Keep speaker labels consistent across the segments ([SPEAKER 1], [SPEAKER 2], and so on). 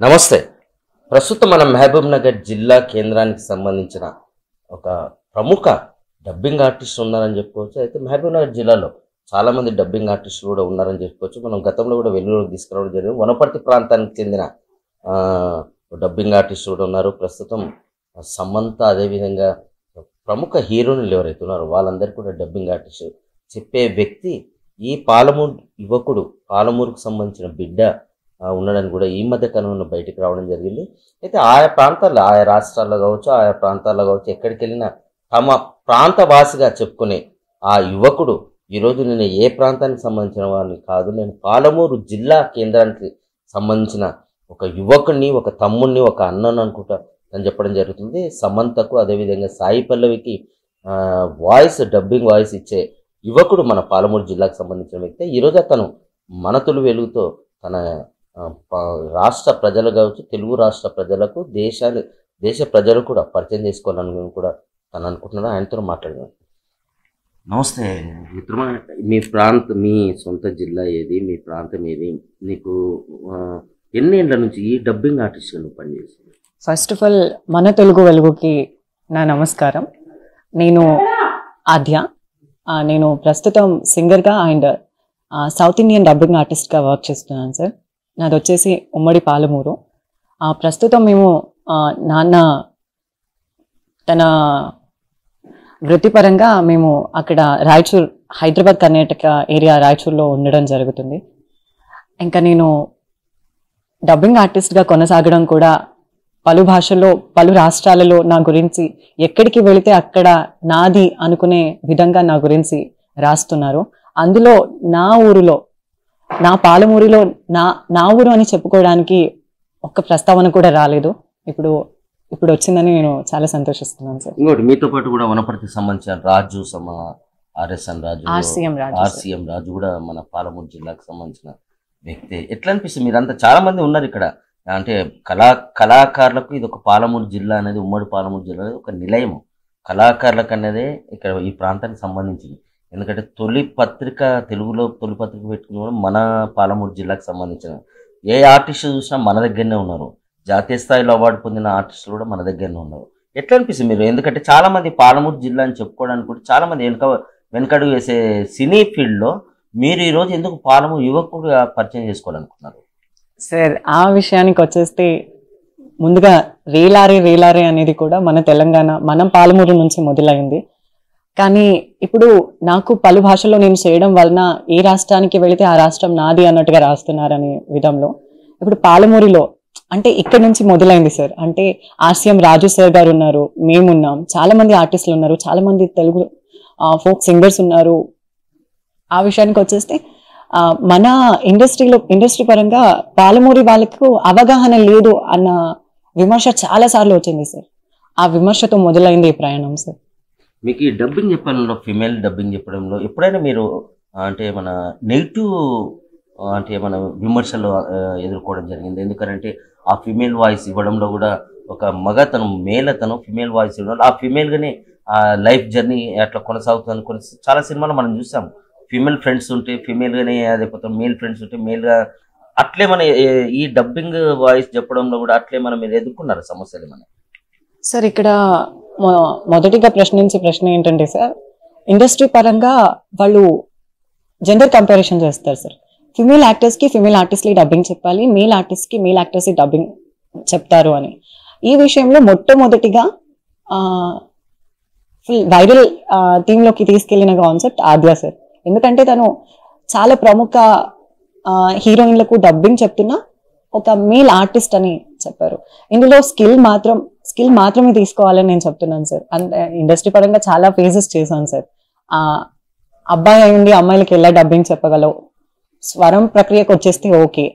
[SPEAKER 1] నమస్తే. ప్రస్తుతం మనం మహబూబ్ నగర్ జిల్లా కేంద్రానికి సంబంధించిన ఒక ప్రముఖ డబ్బింగ్ ఆర్టిస్ట్ ఉన్నారని చెప్పుకోవచ్చు. అయితే మహబూబ్ నగర్ జిల్లాలో చాలామంది డబ్బింగ్ ఆర్టిస్టులు కూడా ఉన్నారని చెప్పుకోవచ్చు. మనం గతంలో కూడా వెలుగులోకి తీసుకురావడం జరిగింది. వనపర్తి ప్రాంతానికి చెందిన డబ్బింగ్ ఆర్టిస్ట్ కూడా ఉన్నారు. ప్రస్తుతం సమంత, అదేవిధంగా ప్రముఖ హీరోయిన్లు ఎవరైతే ఉన్నారో వాళ్ళందరూ కూడా డబ్బింగ్ ఆర్టిస్ట్. చెప్పే వ్యక్తి ఈ పాలమూరు యువకుడు, పాలమూరుకు సంబంధించిన బిడ్డ ఉండడానికి కూడా ఈ మధ్య కాలంలో బయటికి రావడం జరిగింది. అయితే ఆయా ప్రాంతాల్లో, ఆయా రాష్ట్రాల్లో కావచ్చు, ఆయా ప్రాంతాల్లో కావచ్చు, ఎక్కడికి వెళ్ళినా తమ ప్రాంత వాసిగా చెప్పుకునే ఆ యువకుడు ఈరోజు నేను ఏ ప్రాంతానికి సంబంధించిన వాడిని కాదు, నేను పాలమూరు జిల్లా కేంద్రానికి సంబంధించిన ఒక యువకుడిని, ఒక తమ్ముడిని, ఒక అన్నను అనుకుంటా అని చెప్పడం జరుగుతుంది. సమంతకు, అదేవిధంగా సాయి పల్లవికి డబ్బింగ్ వాయిస్ ఇచ్చే యువకుడు మన పాలమూరు జిల్లాకు సంబంధించిన వ్యక్తి. ఈరోజు అతను మన తొలి వెలుగుతో తన రాష్ట్ర ప్రజలు కావచ్చు, తెలుగు రాష్ట్ర ప్రజలకు, దేశ ప్రజలు కూడా పరిచయం చేసుకోవాలని కూడా తను అనుకుంటున్నాను. ఆయనతో మాట్లాడదాం. నమస్తే మిత్రమా. మీ సొంత జిల్లా ఏది, మీ ప్రాంతం ఏది, నీకు ఎన్ని ఏళ్ళ నుంచి ఈ డబ్బింగ్ ఆర్టిస్ట్గా నువ్వు పనిచేస్తుంది?
[SPEAKER 2] ఫస్ట్ ఆఫ్ ఆల్ మన తెలుగు వెలుగుకి నా నమస్కారం. నేను ఆద్య. నేను ప్రస్తుతం సింగర్గా అండ్ సౌత్ ఇండియన్ డబ్బింగ్ ఆర్టిస్ట్గా వర్క్ చేస్తున్నాను సార్. నాది వచ్చేసి ఉమ్మడి పాలమూరు. ప్రస్తుతం మేము నాన్న తన వృత్తిపరంగా మేము అక్కడ రాయచూర్, హైదరాబాద్ కర్ణాటక ఏరియా రాయచూర్లో ఉండడం జరుగుతుంది. ఇంకా నేను డబ్బింగ్ ఆర్టిస్ట్గా కొనసాగడం కూడా పలు భాషల్లో, పలు రాష్ట్రాలలో నా గురించి ఎక్కడికి వెళితే అక్కడ నాది అనుకునే విధంగా నా గురించి రాస్తున్నారు. అందులో నా ఊరిలో, నా పాలమూరిలో నా ఊరు అని చెప్పుకోవడానికి ఒక్క ప్రస్తావన కూడా రాలేదు. ఇప్పుడు వచ్చిందని నేను చాలా సంతోషిస్తున్నాను సార్.
[SPEAKER 1] ఇంకోటి, మీతో పాటు కూడా వనపర్తికి సంబంధించిన రాజు ఆర్సీఎం రాజు కూడా మన పాలమూరు జిల్లాకు సంబంధించిన వ్యక్తి. ఎట్లా అనిపిస్తుంది? మీరంతా చాలా మంది ఉన్నారు ఇక్కడ. అంటే కళాకారులకు ఇది ఒక పాలమూరు జిల్లా అనేది, ఉమ్మడి పాలమూరు జిల్లా అనేది ఒక నిలయము. కళాకారులకు అనేది ఇక్కడ ఈ ప్రాంతానికి సంబంధించింది. ఎందుకంటే తెలుగులో తొలి పత్రిక పెట్టుకుని కూడా మన పాలమూరు జిల్లాకు సంబంధించిన ఏ ఆర్టిస్ట్ చూసినా మన దగ్గరనే ఉన్నారు. జాతీయ స్థాయిలో అవార్డు పొందిన ఆర్టిస్టులు కూడా మన దగ్గరనే ఉన్నారు. ఎట్లా అనిపిస్తుంది మీరు? ఎందుకంటే చాలా మంది పాలమూరు జిల్లా అని చెప్పుకోవడానికి కూడా చాలా మంది వెనకడుగు వేసే సినీ ఫీల్డ్లో మీరు ఈరోజు ఎందుకు పాలమూరు యువకుడుగా పరిచయం చేసుకోవాలనుకున్నారు?
[SPEAKER 2] సార్, ఆ విషయానికి వచ్చేస్తే ముందుగా రేలారే అనేది కూడా మన తెలంగాణ, మనం పాలమూరు నుంచి మొదలైంది. కానీ ఇప్పుడు నాకు పలు భాషల్లో నేను చేయడం వలన ఏ రాష్ట్రానికి వెళితే ఆ రాష్ట్రం నాది అన్నట్టుగా రాస్తున్నారనే విధంలో ఇప్పుడు పాలమూరిలో అంటే ఇక్కడ నుంచి మొదలైంది సార్. అంటే ఆర్సీఎం రాజు సార్ గారు ఉన్నారు, మేమున్నాం, చాలా మంది ఆర్టిస్టులు ఉన్నారు, చాలా మంది తెలుగు ఫోక్ సింగర్స్ ఉన్నారు. ఆ విషయానికి వచ్చేస్తే మన ఇండస్ట్రీ పరంగా పాలమూరి వాళ్ళకు అవగాహన లేదు అన్న విమర్శ చాలా సార్లు వచ్చింది సార్. ఆ విమర్శతో మొదలైంది ఈ ప్రయాణం సార్.
[SPEAKER 1] మీకు ఈ డబ్బింగ్ చెప్పడంలో, ఫిమేల్ డబ్బింగ్ చెప్పడంలో ఎప్పుడైనా మీరు అంటే మన నెగిటివ్ అంటే మన విమర్శలు ఎదుర్కోవడం జరిగింది? ఎందుకంటే ఆ ఫిమేల్ వాయిస్ ఇవ్వడంలో కూడా ఒక మగతను, మేలతను ఫిమేల్ వాయిస్ ఇవ్వడం, ఆ ఫిమేల్గానే ఆ లైఫ్ జర్నీ అట్లా కొనసాగుతుంది. చాలా సినిమాలు మనం చూసాం. ఫిమేల్ ఫ్రెండ్స్ ఉంటే ఫిమేల్గానే అదైపోతాం, మేల్ ఫ్రెండ్స్ ఉంటే మేల్గా. అట్లే మన ఈ డబ్బింగ్ వాయిస్ చెప్పడంలో కూడా అట్లే మనం మీరు ఎదుర్కొన్నారు సమస్యలు ఏమన్నా?
[SPEAKER 2] సార్, ఇక్కడ మొదటిగా ప్రశ్నించే ప్రశ్న ఏంటంటే సార్, ఇండస్ట్రీ పరంగా వాళ్ళు జెండర్ కంపారిజన్ చేస్తారు సార్. ఫిమేల్ యాక్టర్స్కి ఫిమేల్ ఆర్టిస్ట్లకి డబ్బింగ్ చెప్పాలి, మేల్ ఆర్టిస్ట్కి మేల్ యాక్టర్స్కి డబ్బింగ్ చెప్తారు అని. ఈ విషయంలో మొట్టమొదటిగా వైరల్ థీమ్లోకి తీసుకెళ్లిన కాన్సెప్ట్ ఆద్య సార్. ఎందుకంటే తను చాలా ప్రముఖ హీరోయిన్లకు డబ్బింగ్ చెప్తున్న ఒక మేల్ ఆర్టిస్ట్ అని చెప్పారు. ఇందులో స్కిల్ మాత్రమే తీసుకోవాలని నేను చెప్తున్నాను సార్. ఇండస్ట్రీ పరంగా చాలా ఫేజెస్ చేశాను సార్. అబ్బాయి అయ్యింది, అమ్మాయిలకి ఎలా డబ్బింగ్ చెప్పగలవు, స్వరం ప్రక్రియకు వచ్చేస్తే ఓకే,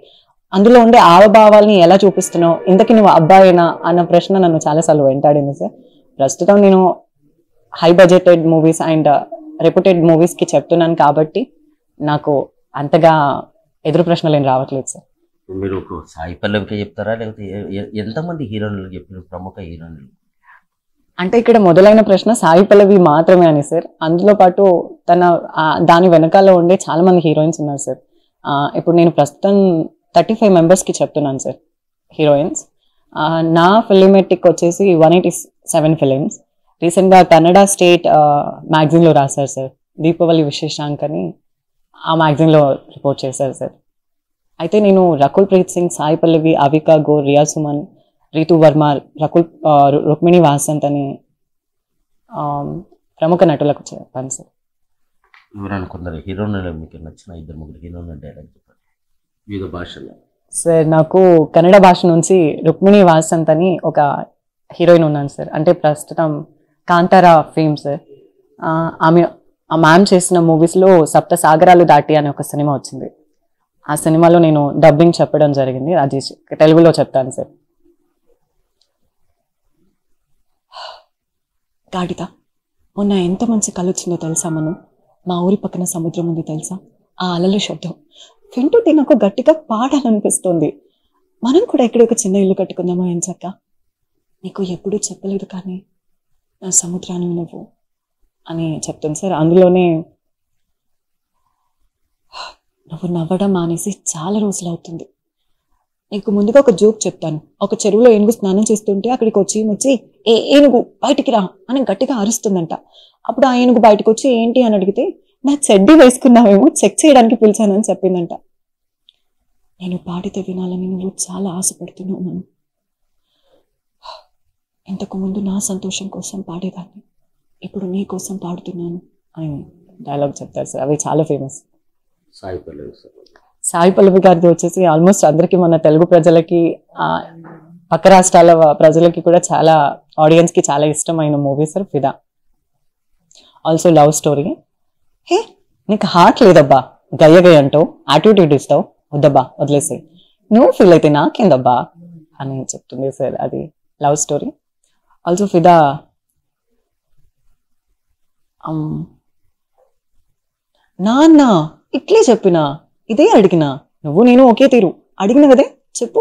[SPEAKER 2] అందులో ఉండే ఆవభావాల్ని ఎలా చూపిస్తున్నావు, ఇంతకీ నువ్వు అబ్బాయినా అన్న ప్రశ్న నన్ను చాలాసార్లు వెంటాడింది సార్. ప్రస్తుతం నేను high budgeted movies and reputed మూవీస్కి చెప్తున్నాను కాబట్టి నాకు అంతగా ఎదురు ప్రశ్నలు ఏం రావట్లేదు సార్.
[SPEAKER 1] మీరు ఒక సాయి పల్లవికే చెప్తారా, లేకపోతే ఎంతమంది హీరోయిన్లు చెప్పిన ప్రముఖ హీరోయిన్లు?
[SPEAKER 2] అంటే ఇక్కడ మొదలైన ప్రశ్న సాయి పల్లవి మాత్రమే అని సార్. అందులో పాటు దాని వెనకాల ఉండే చాలా మంది హీరోయిన్స్ ఉన్నారు సార్. ఇప్పుడు నేను ప్రస్తుతం 35 మెంబర్స్కి చెప్తున్నాను సార్. హీరోయిన్స్. నా ఫిలిమెటిక్ వచ్చేసి 187 ఫిలిమ్స్. రీసెంట్గా కన్నడ స్టేట్ మ్యాగజైన్లో రాశారు సార్, దీపావళి విశేషాంక్ అని ఆ మ్యాగజైన్లో రిపోర్ట్ చేశారు సార్. అయితే నేను రకుల్ ప్రీత్ సింగ్, సాయి పల్లవి, అవికా గోర్, రియా సుమన్, రీతు వర్మ, రుక్మిణి వాసంత్ అని ప్రముఖ నటులకు చెప్పాను సార్.
[SPEAKER 1] ఎవరైనా కొందరు హీరోయిన్లు మీకు నచ్చిన 2-3 హీరోయిన్ డైలాగ్ చెప్పండి వివిధ భాషల్లో.
[SPEAKER 2] సార్ నాకు కన్నడ భాష నుంచి రుక్మిణి వాసంత్ అని ఒక హీరోయిన్ ఉన్నాను సార్. అంటే ప్రస్తుతం కాంతారా ఫేమ్ సార్. ఆ మ్యామ్ చేసిన మూవీస్లో సప్త సాగరాలు దాటి అనే ఒక సినిమా వచ్చింది. ఆ సినిమాలో నేను డబ్బింగ్ చెప్పడం జరిగింది. అది తెలుగులో చెప్తాను సార్. గాడిద, మొన్న ఎంత మంచి కళ వచ్చిందో తెలుసా? మా ఊరి పక్కన సముద్రం ఉంది తెలుసా? ఆ అలల శబ్దం వింటుంటే నాకు గట్టిగా పాడాలనిపిస్తుంది. మనం కూడా ఇక్కడ ఒక చిన్న ఇల్లు కట్టుకుందామా ఏం చక్క? నీకు ఎప్పుడూ చెప్పలేదు కానీ నా సముద్రాన్ని నువ్వు అని చెప్తుంది సార్. అందులోనే నువ్వు నవ్వడం మానేసి చాలా రోజులు అవుతుంది. నీకు ముందుగా ఒక జోక్ చెప్తాను. ఒక చెరువులో ఏనుగు స్నానం చేస్తుంటే అక్కడికి వచ్చి ఏనుగు బయటికి రా అని గట్టిగా అరుస్తుందంట. అప్పుడు ఆ ఏనుగు బయటకు వచ్చి ఏంటి అని అడిగితే, నా చెడ్డీ వేసుకున్నావేమో చెక్ చేయడానికి పిలిచానని చెప్పిందంట. నేను పాడితే వినాలని నువ్వు చాలా ఆశపడుతున్నావు. ఇంతకు ముందు నా సంతోషం కోసం పాడేదాన్ని, ఇప్పుడు నీ కోసం పాడుతున్నాను అని డైలాగ్ చెప్తారు సార్. అవి చాలా ఫేమస్. సాయి పల్లవి గారిది వచ్చేసి ఆల్మోస్ట్ అందరికీ, మన తెలుగు ప్రజలకి, పక్క రాష్ట్రాల ప్రజలకి కూడా చాలా, ఆడియన్స్కి చాలా ఇష్టమైన movie sir Fidaa. Also love story. Hey నీకు హార్ట్ లేదబ్బా, గయ్య అంటావు, యాటిట్యూడ్ ఇస్తావు, వద్దబ్బా వదిలేసాయి, నువ్వు ఫీల్ అయితే నాకేందబ్బా అని చెప్తుంది సార్. అది లవ్ స్టోరీ. ఆల్సో ఫిదా నాన్న ఇట్లే చెప్పినా, ఇదే అడిగినా, నువ్వు నేను ఒకే తీరు అడిగిన కదే చెప్పు,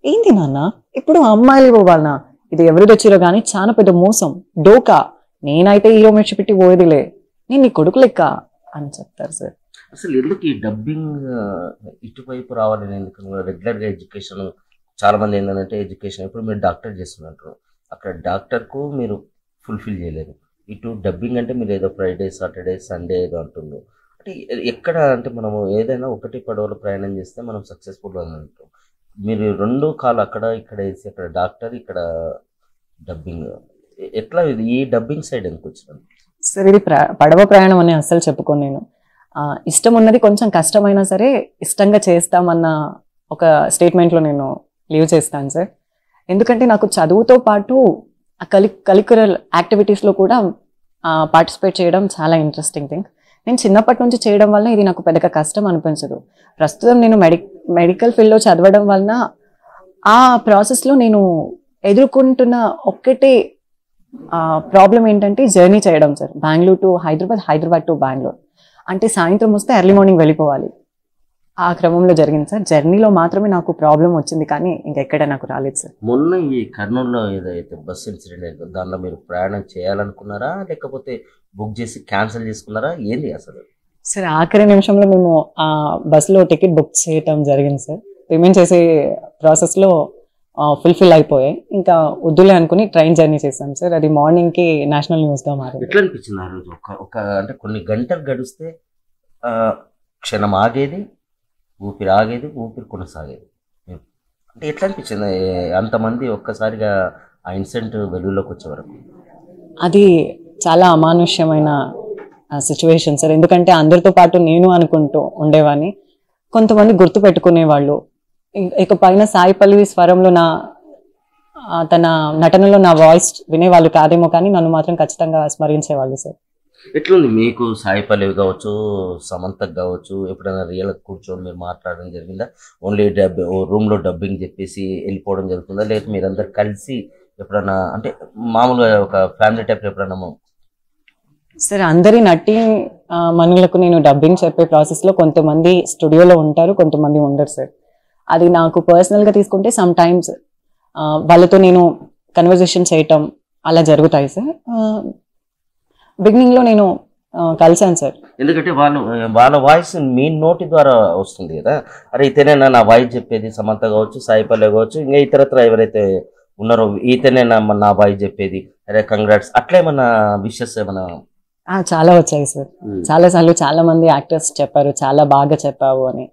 [SPEAKER 2] ఏంది నాన్న ఇప్పుడు అమ్మాయిలు పోవాలనా? ఇది ఎవరు తెచ్చిరో కానీ చాలా పెద్ద మోసం, డోకా. నేనైతే హీరో మెచ్చి పెట్టి పోయేదిలే, నేను నీ కొడుకు లెక్క అని చెప్తారు సార్.
[SPEAKER 1] అసలు ఎందుకు ఈ డబ్బింగ్ ఇటువైపు రావాలని? ఎందుకు రెగ్యులర్గా ఎడ్యుకేషన్, చాలా మంది ఏంటంటే ఎడ్యుకేషన్, ఇప్పుడు మీరు డాక్టర్ చేస్తున్నట్టు, అక్కడ డాక్టర్కు మీరు ఫుల్ఫిల్ చేయలేరు. ఇటు డబ్బింగ్ అంటే మీరు ఏదో ఫ్రైడే, సాటర్డే, సండే ఏదో అంటున్నారు. అంటే ఎక్కడ అంటే మనము ఏదైనా ఒకటి పడవలో ప్రయాణం చేస్తే మనం సక్సెస్ఫుల్ అని అంటాం. మీరు 2 కాలు అక్కడ ఇక్కడ వేసి, అక్కడ డాక్టర్, ఇక్కడ డబ్బింగ్, ఎట్లా ఈ డబ్బింగ్ సైడ్ ఎందుకు వచ్చినాను
[SPEAKER 2] సార్? ఇది పడవ ప్రయాణం అని అస్సలు చెప్పుకోను నేను. ఇష్టం ఉన్నది కొంచెం కష్టమైనా సరే ఇష్టంగా చేస్తామన్న ఒక స్టేట్మెంట్లో నేను లీవ్ చేస్తాను సార్. ఎందుకంటే నాకు చదువుతో పాటు ఆ కరిక్యులర్ యాక్టివిటీస్లో కూడా పార్టిసిపేట్ చేయడం చాలా ఇంట్రెస్టింగ్ థింగ్. నేను చిన్నప్పటి నుంచి చేయడం వల్ల ఇది నాకు పెద్దగా కష్టం అనిపించదు. ప్రస్తుతం నేను మెడికల్ ఫీల్డ్లో చదవడం వలన ఆ ప్రాసెస్లో నేను ఎదుర్కొంటున్న ఒక్కటే ప్రాబ్లం ఏంటంటే జర్నీ చేయడం sir. Bengaluru to Hyderabad, Hyderabad to Bengaluru. అంటే సాయంత్రం వస్తే ఎర్లీ మార్నింగ్ వెళ్ళిపోవాలి. ఆ క్రమంలో జరిగింది సార్. జర్నీలో మాత్రమే నాకు ప్రాబ్లం వచ్చింది, కానీ ఇంకెక్కడ నాకు రాలేదు సార్.
[SPEAKER 1] మొన్న ఈ కర్నూలులో ఏదైతే బస్సు ఇన్సిడెంట్ అయిందో దానిలో మీరు ప్రయాణం చేయాలనుకున్నారా, లేకపోతే బుక్ చేసి క్యాన్సిల్ చేసుకున్నారా, ఏంది అసలు?
[SPEAKER 2] సార్ ఆఖరి నిమిషంలో మేము ఆ బస్సులో టికెట్ బుక్ చేయటం జరిగింది సార్. పేమెంట్ చేసే ప్రాసెస్లో ఫుల్ఫిల్ అయిపోయాయి, ఇంకా వద్దులే అనుకుని ట్రైన్ జర్నీ చేశాం సార్. అది మార్నింగ్కి నేషనల్ న్యూస్గా మారింది.
[SPEAKER 1] ఎట్లా అనిపించింది ఆ రోజు? ఒక అంటే కొన్ని గంటలు గడిస్తే క్షణం ఆగేది, ఊపిరి ఆగేది, ఊపిరి కొనసాగేది. అంటే ఎట్లా అనిపించింది అంతమంది ఒక్కసారిగా ఆ ఇన్సిడెంట్ వెలుగులోకి వచ్చే వరకు?
[SPEAKER 2] అది చాలా అమానుష్యమైన సిచ్యువేషన్ సార్. ఎందుకంటే అందరితో పాటు నేను అనుకుంటూ ఉండేవాడిని, కొంతమంది గుర్తు పెట్టుకునేవాళ్ళు. ఇక పైన సాయి పల్లవి స్వరంలో తన నటనలో నా వాయిస్ వినేవాళ్ళు కాదేమో, కానీ నన్ను మాత్రం ఖచ్చితంగా స్మరించేవాళ్ళు సార్.
[SPEAKER 1] ఎట్లుంది మీకు సాయి పల్లవి కావచ్చు, సమంతకు కావచ్చు, ఎప్పుడైనా రియల్ కూర్చొని మీరు మాట్లాడడం జరిగిందా? ఓన్లీ రూమ్లో డబ్బింగ్ చెప్పేసి వెళ్ళిపోవడం జరుగుతుందా, లేకపోతే మీరందరు కలిసి ఎప్పుడైనా అంటే మామూలుగా ఒక ఫ్యామిలీ టైప్ ఎప్పుడైనా?
[SPEAKER 2] సార్ అందరి నటి మనులకు నేను డబ్బింగ్ చెప్పే ప్రాసెస్లో కొంతమంది స్టూడియోలో ఉంటారు, కొంతమంది ఉండరు సార్. అది నాకు పర్సనల్గా తీసుకుంటే సమ్ టైమ్స్ వాళ్ళతో నేను కన్వర్జేషన్ చేయటం అలా జరుగుతాయి సార్. బిగినింగ్లో నేను కలిసాను సార్
[SPEAKER 1] ఎందుకంటే వాళ్ళ వాయిస్ మీ నోటి ద్వారా వస్తుంది కదా. అరే ఇతనేనా నా వాయిస్ చెప్పేది, సమంత కావచ్చు, సాయిపల్లె కావచ్చు, ఇంకా ఇతరత్ర ఎవరైతే ఉన్నారో ఇతనేనా నా వాయిస్ చెప్పేది, అరే కంగ్రాట్స్ అట్లా ఏమన్నా విషెస్ ఏమన్నా?
[SPEAKER 2] చాలా వచ్చాయి సార్. చాలా సార్లు చాలా మంది యాక్టర్స్ చెప్పారు చాలా బాగా చెప్పావు అని.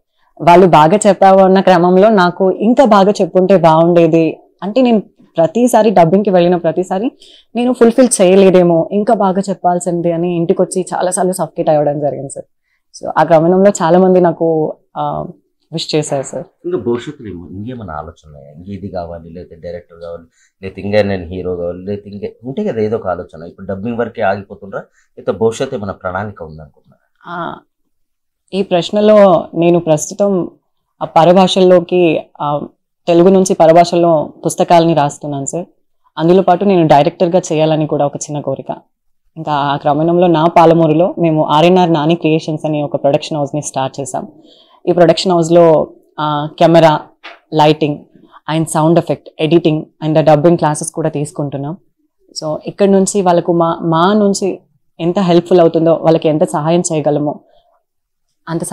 [SPEAKER 2] వాళ్ళు బాగా చెప్పావు అన్న క్రమంలో నాకు ఇంకా బాగా చెప్పుంటే బాగుండేది అంటే, నేను ప్రతిసారి డబ్బింగ్కి వెళ్ళిన ప్రతిసారి నేను ఫుల్ఫిల్ చేయలేదేమో, ఇంకా బాగా చెప్పాల్సింది అని ఇంటికి వచ్చి చాలాసార్లు సఫికేట్ అవ్వడం జరిగింది సార్. సో ఆ క్రమంలో చాలా మంది నాకు విష్ చేశారు సార్.
[SPEAKER 1] ఇంకా భవిష్యత్తులో ఇంకేమైనా ఆలోచన ఉన్నాయా? ఇంక ఇది కావాలి, లేకపోతే డైరెక్టర్ కావాలి, లేకపోతే ఇంకా నేను హీరో కావాలి, లేకపోతే ఇంకా ఉంటే కదా ఏదో ఒక ఆలోచన. ఇప్పుడు డబ్బింగ్ వరకే ఆగిపోతుండ్రా, లేకపోతే భవిష్యత్తు ఏమైనా ప్రణాళిక ఉందనుకుంటున్నారా?
[SPEAKER 2] ఈ ప్రశ్నలో నేను ప్రస్తుతం ఆ పరభాషల్లోకి తెలుగు నుంచి పరభాషల్లో పుస్తకాలని రాస్తున్నాను సార్. అందులో పాటు నేను డైరెక్టర్గా చేయాలని కూడా ఒక చిన్న కోరిక. ఇంకా ఆ క్రమంలో నా పాలమూరులో మేము ఆర్ఎన్ఆర్ నాని క్రియేషన్స్ అనే ఒక ప్రొడక్షన్ హౌస్ని స్టార్ట్ చేసాం. ఈ ప్రొడక్షన్ హౌస్లో camera, lighting and sound effect, editing and dubbing classes కూడా తీసుకుంటున్నాం. సో ఇక్కడ నుంచి వాళ్ళకు మా నుంచి ఎంత హెల్ప్ఫుల్ అవుతుందో, వాళ్ళకి ఎంత సహాయం చేయగలమో అంత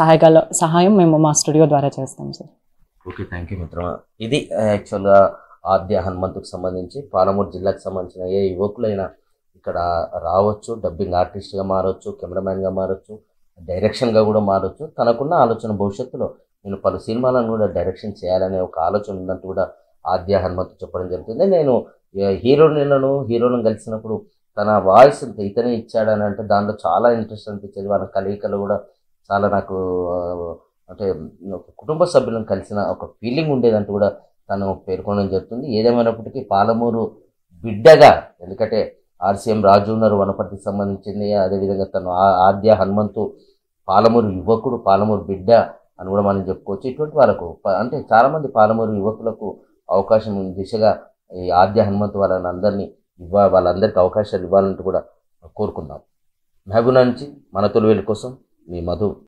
[SPEAKER 2] సహాయం మేము మా స్టూడియో ద్వారా చేస్తాం సార్.
[SPEAKER 1] ఓకే, థ్యాంక్ యూ మిత్రమా. ఇది యాక్చువల్గా ఆద్య హనుమంతుకు సంబంధించి పాలమూరు జిల్లాకు సంబంధించిన ఏ యువకులైనా ఇక్కడ రావచ్చు, డబ్బింగ్ ఆర్టిస్ట్గా మారవచ్చు, కెమెరామ్యాన్గా మారవచ్చు, డైరెక్షన్గా కూడా మారవచ్చు. తనకున్న ఆలోచన భవిష్యత్తులో నేను పలు సినిమాలను కూడా డైరెక్షన్ చేయాలనే ఒక ఆలోచన ఉందంటూ కూడా ఆద్య హనుమంతు చెప్పడం జరుగుతుంది. నేను హీరోలను కలిసినప్పుడు తన వాయిస్ ఇతనే ఇచ్చాడని అంటే దాంట్లో చాలా ఇంట్రెస్ట్ అనిపించేది. వాళ్ళ కలయికలు కూడా చాలా నాకు అంటే కుటుంబ సభ్యులను కలిసిన ఒక ఫీలింగ్ ఉండేదంటూ కూడా తను పేర్కొనడం జరుగుతుంది. ఏదేమైనప్పటికీ పాలమూరు బిడ్డగా, ఎందుకంటే ఆర్సీఎం రాజు ఉన్నారు వనపర్తికి సంబంధించింది, అదేవిధంగా తను ఆద్య హనుమంతు పాలమూరు యువకుడు, పాలమూరు బిడ్డ అని కూడా మనం చెప్పుకోవచ్చు. ఇటువంటి వాళ్ళకు అంటే చాలామంది పాలమూరు యువకులకు అవకాశం దిశగా ఈ ఆద్య హనుమంతు వాళ్ళందరికీ అవకాశాలు ఇవ్వాలంటూ కూడా కోరుకుందాం. మహబూబ్ నుంచి మన తొలివేలు కోసం మీ మధు.